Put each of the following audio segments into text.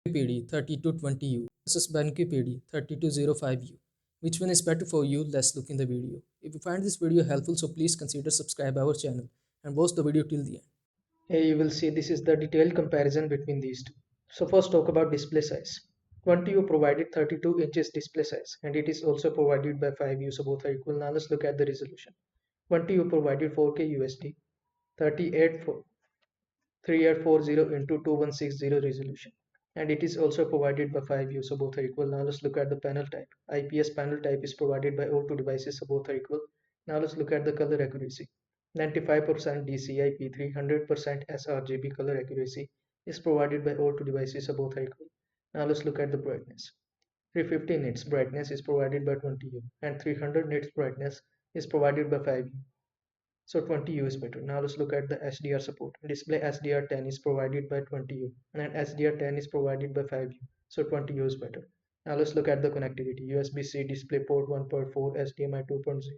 PD3220U versus BenQ PD3205U. Which one is better for you? Let's look in the video. If you find this video helpful, so please consider subscribe our channel and watch the video till the end. Here you will see this is the detailed comparison between these two. So first talk about display size. 20U provided 32 inches display size and it is also provided by 5U, so both are equal. Now let's look at the resolution. 20U provided 4K USD 3840 into 2160 resolution and it is also provided by 5U, so both are equal. Now let's look at the panel type. IPS panel type is provided by all two devices, so both are equal. Now let's look at the color accuracy. 95% DCI P3 100% sRGB color accuracy is provided by all two devices, so both are equal. Now let's look at the brightness. 350 nits brightness is provided by 20U and 300 nits brightness is provided by 5U. So 20U is better. Now let's look at the HDR support. Display HDR10 is provided by 20U and HDR10 is provided by 5U. So 20U is better. Now let's look at the connectivity. USB-C DisplayPort 1.4 HDMI 2.0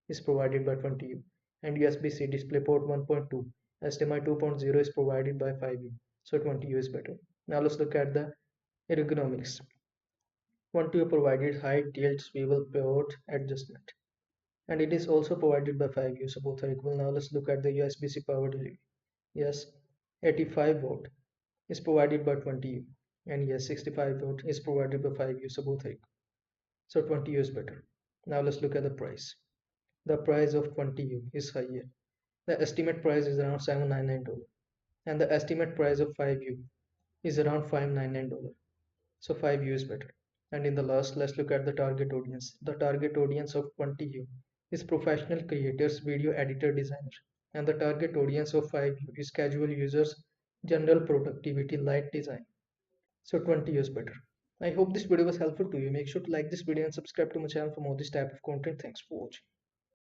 is provided by 20U and USB-C DisplayPort 1.2 HDMI 2.0 is provided by 5U. So 20U is better. Now let's look at the ergonomics. 20U provided high tilt swivel pivot adjustment and it is also provided by 5U, so both are equal. Now let's look at the USB-C power delivery. Yes, 85 watt is provided by 20U and yes, 65 watt is provided by 5U, so both are equal. So 20U is better. Now let's look at the price. The price of 20U is higher. The estimate price is around $799 and the estimate price of 5U is around $599. So 5U is better. And in the last, let's look at the target audience. The target audience of 20U is professional creators, video editor, designer. And the target audience of 5U is casual users, general productivity, light design. So 20U is better. I hope this video was helpful to you. Make sure to like this video and subscribe to my channel for more this type of content. Thanks for watching.